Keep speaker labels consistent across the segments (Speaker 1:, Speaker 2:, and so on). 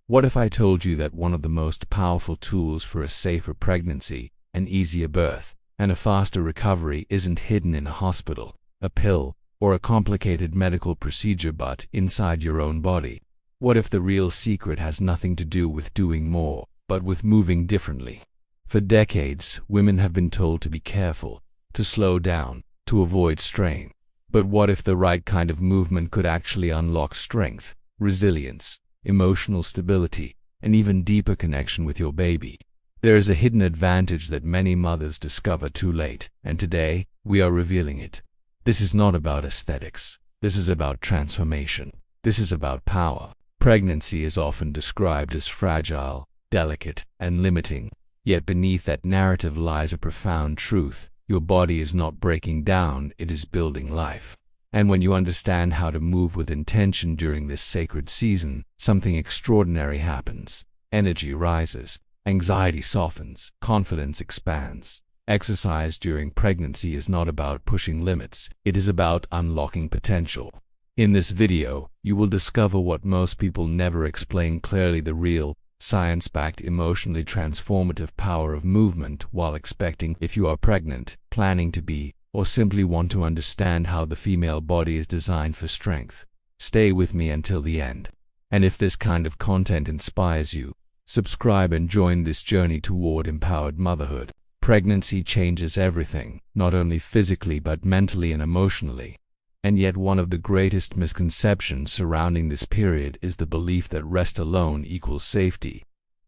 Speaker 1: What if I told you that one of the most powerful tools for a safer pregnancy, an easier birth, and a faster recovery isn't hidden in a hospital, a pill, or a complicated medical procedure but inside your own body? What if the real secret has nothing to do with doing more, but with moving differently? For decades, women have been told to be careful, to slow down, to avoid strain. But what if the right kind of movement could actually unlock strength, resilience, emotional stability, and even deeper connection with your baby? There is a hidden advantage that many mothers discover too late, and today, we are revealing it. This is not about aesthetics. This is about transformation. This is about power. Pregnancy is often described as fragile, delicate, and limiting. Yet beneath that narrative lies a profound truth. Your body is not breaking down, it is building life. And when you understand how to move with intention during this sacred season, something extraordinary happens. Energy rises, anxiety softens, confidence expands. Exercise during pregnancy is not about pushing limits, it is about unlocking potential. In this video, you will discover what most people never explain clearly: the real, science-backed, emotionally transformative power of movement while expecting. If you are pregnant, planning to be, or simply want to understand how the female body is designed for strength, stay with me until the end. And if this kind of content inspires you, subscribe and join this journey toward empowered motherhood. Pregnancy changes everything, not only physically but mentally and emotionally. And yet one of the greatest misconceptions surrounding this period is the belief that rest alone equals safety.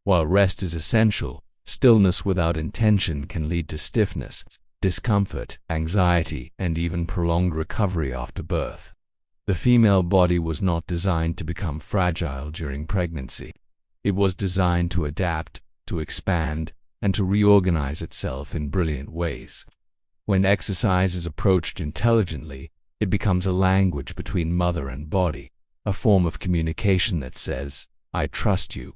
Speaker 1: While rest is essential, stillness without intention can lead to stiffness, discomfort, anxiety, and even prolonged recovery after birth. The female body was not designed to become fragile during pregnancy. It was designed to adapt, to expand, and to reorganize itself in brilliant ways. When exercise is approached intelligently, it becomes a language between mother and body, a form of communication that says, "I trust you."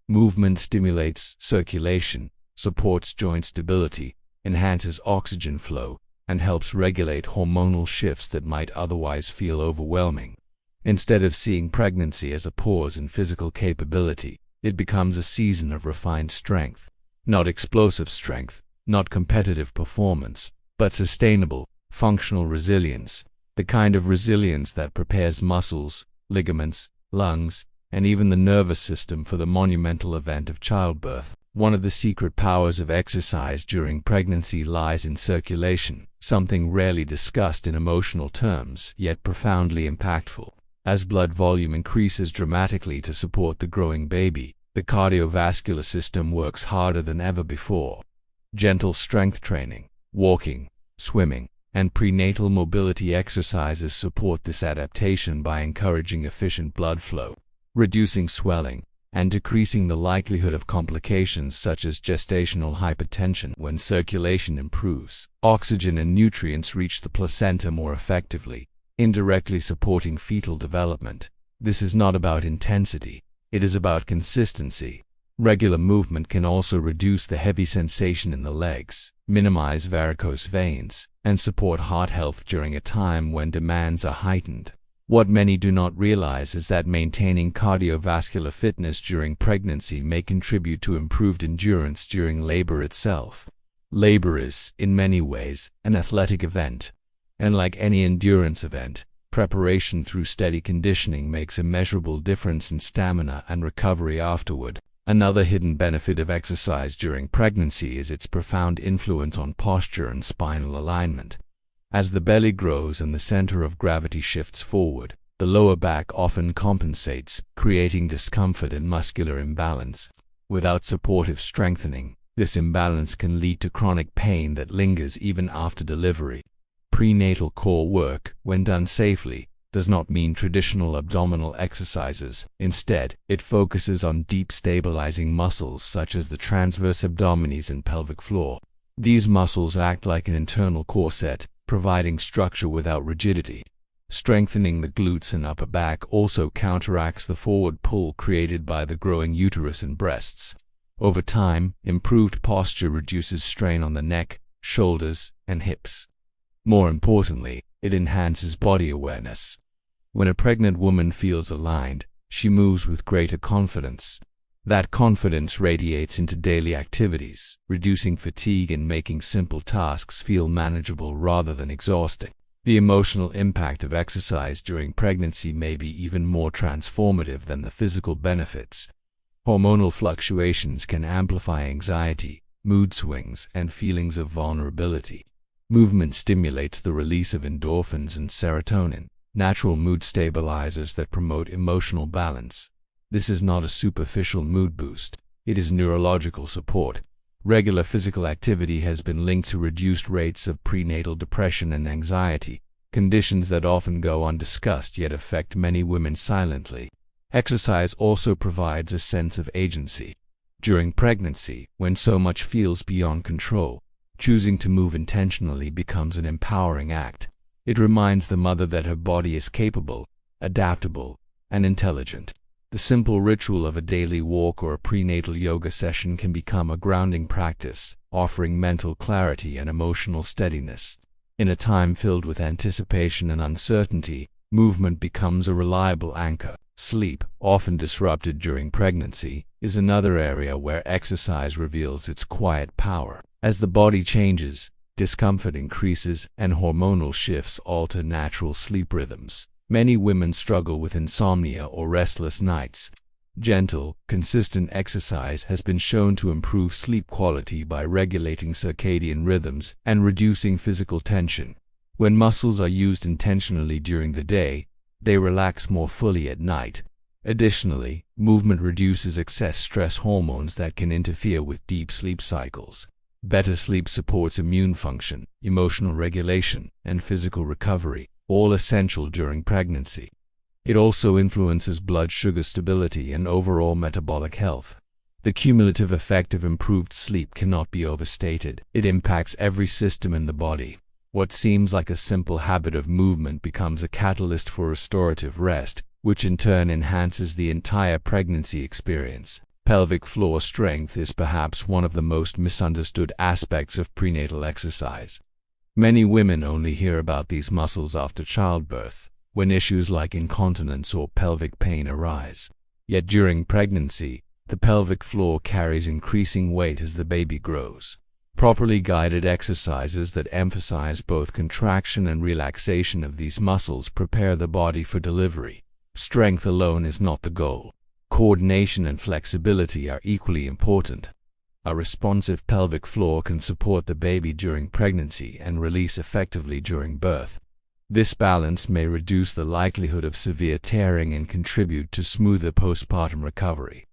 Speaker 1: Movement stimulates circulation, supports joint stability, enhances oxygen flow, and helps regulate hormonal shifts that might otherwise feel overwhelming. Instead of seeing pregnancy as a pause in physical capability, it becomes a season of refined strength. Not explosive strength, not competitive performance, but sustainable, functional resilience. The kind of resilience that prepares muscles, ligaments, lungs, and even the nervous system for the monumental event of childbirth. One of the secret powers of exercise during pregnancy lies in circulation, something rarely discussed in emotional terms, yet profoundly impactful. As blood volume increases dramatically to support the growing baby, the cardiovascular system works harder than ever before. Gentle strength training, walking, swimming, and prenatal mobility exercises support this adaptation by encouraging efficient blood flow, reducing swelling, and decreasing the likelihood of complications such as gestational hypertension. When circulation improves, oxygen and nutrients reach the placenta more effectively, indirectly supporting fetal development. This is not about intensity, it is about consistency. Regular movement can also reduce the heavy sensation in the legs, minimize varicose veins, and support heart health during a time when demands are heightened. What many do not realize is that maintaining cardiovascular fitness during pregnancy may contribute to improved endurance during labor itself. Labor is, in many ways, an athletic event. And like any endurance event, preparation through steady conditioning makes a measurable difference in stamina and recovery afterward. Another hidden benefit of exercise during pregnancy is its profound influence on posture and spinal alignment. As the belly grows and the center of gravity shifts forward, the lower back often compensates, creating discomfort and muscular imbalance. Without supportive strengthening, this imbalance can lead to chronic pain that lingers even after delivery. Prenatal core work, when done safely, does not mean traditional abdominal exercises. Instead, it focuses on deep stabilizing muscles such as the transverse abdominis and pelvic floor. These muscles act like an internal corset, providing structure without rigidity. Strengthening the glutes and upper back also counteracts the forward pull created by the growing uterus and breasts. Over time, improved posture reduces strain on the neck, shoulders, and hips. More importantly, it enhances body awareness. When a pregnant woman feels aligned, she moves with greater confidence. That confidence radiates into daily activities, reducing fatigue and making simple tasks feel manageable rather than exhausting. The emotional impact of exercise during pregnancy may be even more transformative than the physical benefits. Hormonal fluctuations can amplify anxiety, mood swings, and feelings of vulnerability. Movement stimulates the release of endorphins and serotonin, natural mood stabilizers that promote emotional balance. This is not a superficial mood boost, it is neurological support. Regular physical activity has been linked to reduced rates of prenatal depression and anxiety, conditions that often go undiscussed yet affect many women silently. Exercise also provides a sense of agency. During pregnancy, when so much feels beyond control, choosing to move intentionally becomes an empowering act. It reminds the mother that her body is capable, adaptable, and intelligent. The simple ritual of a daily walk or a prenatal yoga session can become a grounding practice, offering mental clarity and emotional steadiness. In a time filled with anticipation and uncertainty, movement becomes a reliable anchor. Sleep, often disrupted during pregnancy, is another area where exercise reveals its quiet power. As the body changes, discomfort increases, and hormonal shifts alter natural sleep rhythms. Many women struggle with insomnia or restless nights. Gentle, consistent exercise has been shown to improve sleep quality by regulating circadian rhythms and reducing physical tension. When muscles are used intentionally during the day, they relax more fully at night. Additionally, movement reduces excess stress hormones that can interfere with deep sleep cycles. Better sleep supports immune function, emotional regulation, and physical recovery, all essential during pregnancy. It also influences blood sugar stability and overall metabolic health. The cumulative effect of improved sleep cannot be overstated. It impacts every system in the body. What seems like a simple habit of movement becomes a catalyst for restorative rest, which in turn enhances the entire pregnancy experience. Pelvic floor strength is perhaps one of the most misunderstood aspects of prenatal exercise. Many women only hear about these muscles after childbirth, when issues like incontinence or pelvic pain arise. Yet during pregnancy, the pelvic floor carries increasing weight as the baby grows. Properly guided exercises that emphasize both contraction and relaxation of these muscles prepare the body for delivery. Strength alone is not the goal. Coordination and flexibility are equally important. A responsive pelvic floor can support the baby during pregnancy and release effectively during birth. This balance may reduce the likelihood of severe tearing and contribute to smoother postpartum recovery.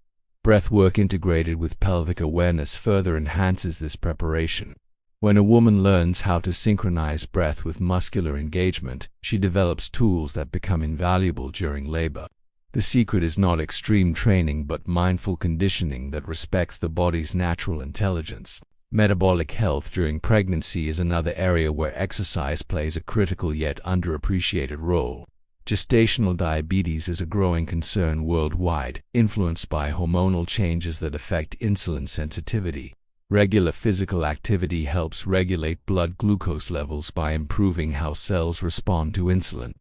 Speaker 1: Breathwork integrated with pelvic awareness further enhances this preparation. When a woman learns how to synchronize breath with muscular engagement, she develops tools that become invaluable during labor. The secret is not extreme training but mindful conditioning that respects the body's natural intelligence. Metabolic health during pregnancy is another area where exercise plays a critical yet underappreciated role. Gestational diabetes is a growing concern worldwide, influenced by hormonal changes that affect insulin sensitivity. Regular physical activity helps regulate blood glucose levels by improving how cells respond to insulin.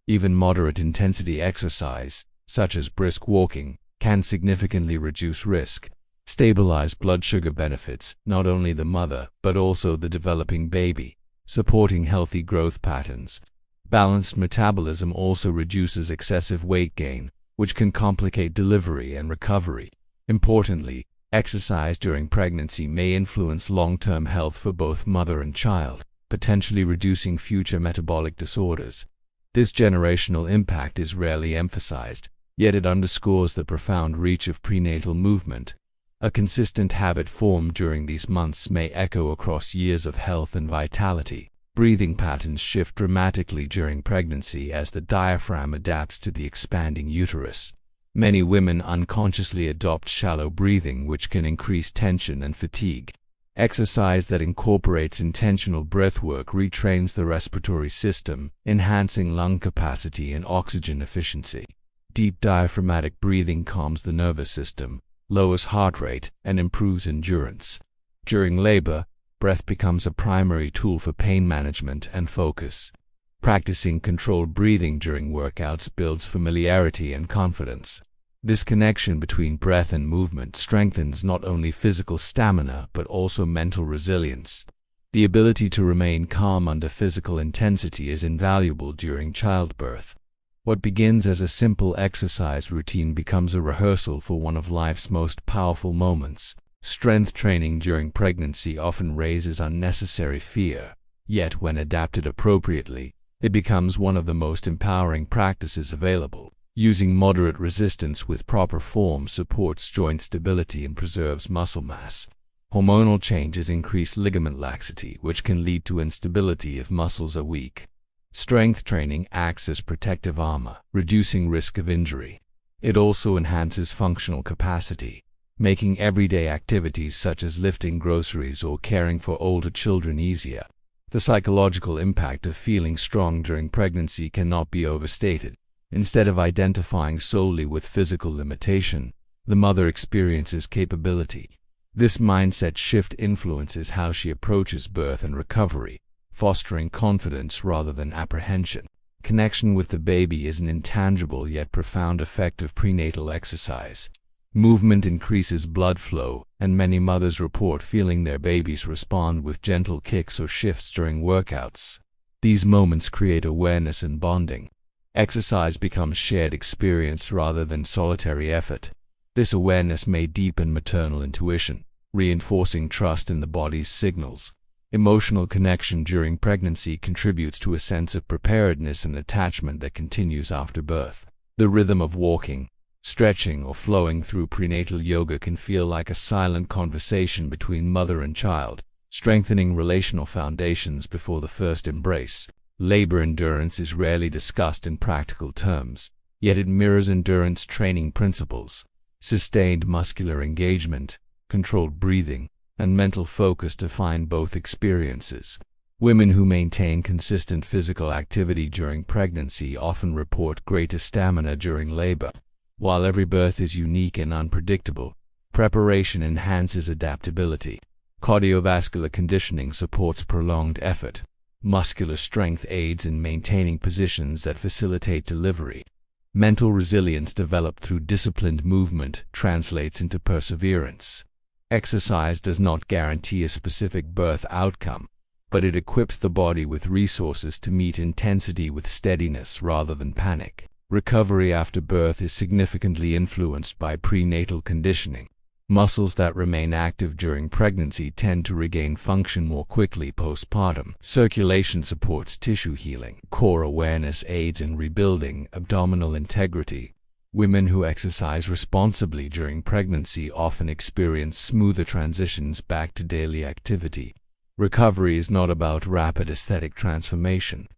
Speaker 1: Even moderate intensity exercise, such as brisk walking, can significantly reduce risk. Stabilize blood sugar benefits not only the mother but also the developing baby, supporting healthy growth patterns. Balanced metabolism also reduces excessive weight gain, which can complicate delivery and recovery. Importantly, exercise during pregnancy may influence long-term health for both mother and child, potentially reducing future metabolic disorders. This generational impact is rarely emphasized, yet it underscores the profound reach of prenatal movement. A consistent habit formed during these months may echo across years of health and vitality. Breathing patterns shift dramatically during pregnancy as the diaphragm adapts to the expanding uterus. Many women unconsciously adopt shallow breathing, which can increase tension and fatigue. Exercise that incorporates intentional breathwork retrains the respiratory system, enhancing lung capacity and oxygen efficiency. Deep diaphragmatic breathing calms the nervous system, lowers heart rate, and improves endurance. During labor, breath becomes a primary tool for pain management and focus. Practicing controlled breathing during workouts builds familiarity and confidence. This connection between breath and movement strengthens not only physical stamina but also mental resilience. The ability to remain calm under physical intensity is invaluable during childbirth. What begins as a simple exercise routine becomes a rehearsal for one of life's most powerful moments. Strength training during pregnancy often raises unnecessary fear, yet when adapted appropriately, it becomes one of the most empowering practices available. Using moderate resistance with proper form supports joint stability and preserves muscle mass. Hormonal changes increase ligament laxity, which can lead to instability if muscles are weak. Strength training acts as protective armor, reducing risk of injury. It also enhances functional capacity, making everyday activities such as lifting groceries or caring for older children easier. The psychological impact of feeling strong during pregnancy cannot be overstated. Instead of identifying solely with physical limitation, the mother experiences capability. This mindset shift influences how she approaches birth and recovery, fostering confidence rather than apprehension. Connection with the baby is an intangible yet profound effect of prenatal exercise. Movement increases blood flow, and many mothers report feeling their babies respond with gentle kicks or shifts during workouts. These moments create awareness and bonding. Exercise becomes shared experience rather than solitary effort. This awareness may deepen maternal intuition, reinforcing trust in the body's signals. Emotional connection during pregnancy contributes to a sense of preparedness and attachment that continues after birth. The rhythm of walking, stretching, or flowing through prenatal yoga can feel like a silent conversation between mother and child, strengthening relational foundations before the first embrace. Labor endurance is rarely discussed in practical terms, yet it mirrors endurance training principles. Sustained muscular engagement, controlled breathing, and mental focus define both experiences. Women who maintain consistent physical activity during pregnancy often report greater stamina during labor. While every birth is unique and unpredictable, preparation enhances adaptability. Cardiovascular conditioning supports prolonged effort. Muscular strength aids in maintaining positions that facilitate delivery. Mental resilience developed through disciplined movement translates into perseverance. Exercise does not guarantee a specific birth outcome, but it equips the body with resources to meet intensity with steadiness rather than panic. Recovery after birth is significantly influenced by prenatal conditioning. Muscles that remain active during pregnancy tend to regain function more quickly postpartum. Circulation supports tissue healing. Core awareness aids in rebuilding abdominal integrity. Women who exercise responsibly during pregnancy often experience smoother transitions back to daily activity. Recovery is not about rapid aesthetic transformation.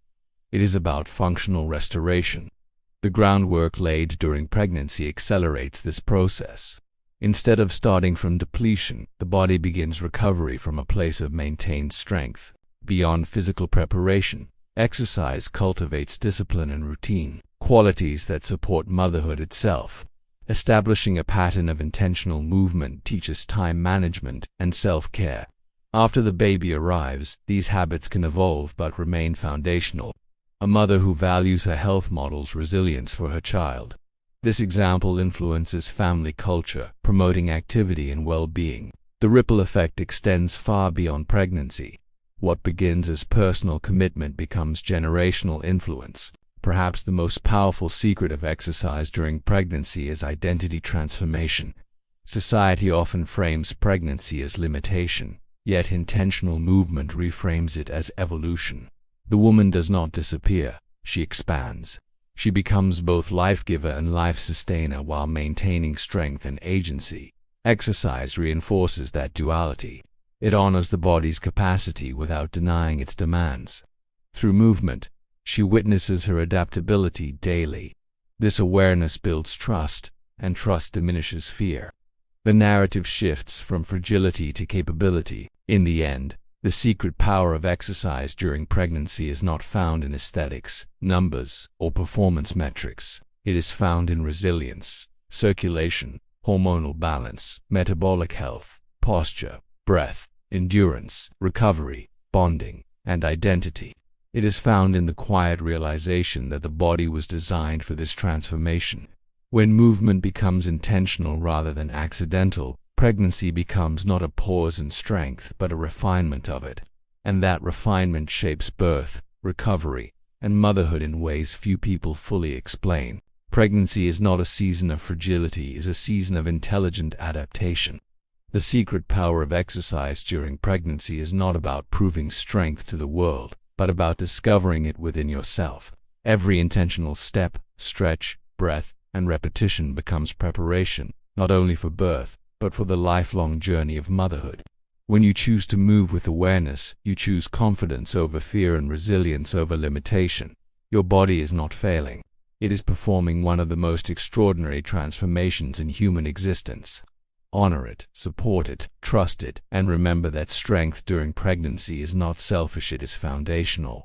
Speaker 1: It is about functional restoration. The groundwork laid during pregnancy accelerates this process. Instead of starting from depletion, the body begins recovery from a place of maintained strength. Beyond physical preparation, exercise cultivates discipline and routine, qualities that support motherhood itself. Establishing a pattern of intentional movement teaches time management and self-care. After the baby arrives, these habits can evolve but remain foundational. A mother who values her health models resilience for her child. This example influences family culture, promoting activity and well-being. The ripple effect extends far beyond pregnancy. What begins as personal commitment becomes generational influence. Perhaps the most powerful secret of exercise during pregnancy is identity transformation. Society often frames pregnancy as limitation, yet intentional movement reframes it as evolution. The woman does not disappear, she expands. She becomes both life-giver and life-sustainer while maintaining strength and agency. Exercise reinforces that duality. It honors the body's capacity without denying its demands. Through movement, she witnesses her adaptability daily. This awareness builds trust, and trust diminishes fear. The narrative shifts from fragility to capability. In the end, the secret power of exercise during pregnancy is not found in aesthetics, numbers, or performance metrics. It is found in resilience, circulation, hormonal balance, metabolic health, posture, breath, endurance, recovery, bonding, and identity. It is found in the quiet realization that the body was designed for this transformation. When movement becomes intentional rather than accidental, pregnancy becomes not a pause in strength but a refinement of it. And that refinement shapes birth, recovery, and motherhood in ways few people fully explain. Pregnancy is not a season of fragility, it is a season of intelligent adaptation. The secret power of exercise during pregnancy is not about proving strength to the world, but about discovering it within yourself. Every intentional step, stretch, breath, and repetition becomes preparation, not only for birth, but for the lifelong journey of motherhood. When you choose to move with awareness, you choose confidence over fear and resilience over limitation. Your body is not failing. It is performing one of the most extraordinary transformations in human existence. Honor it, support it, trust it, and remember that strength during pregnancy is not selfish, it is foundational.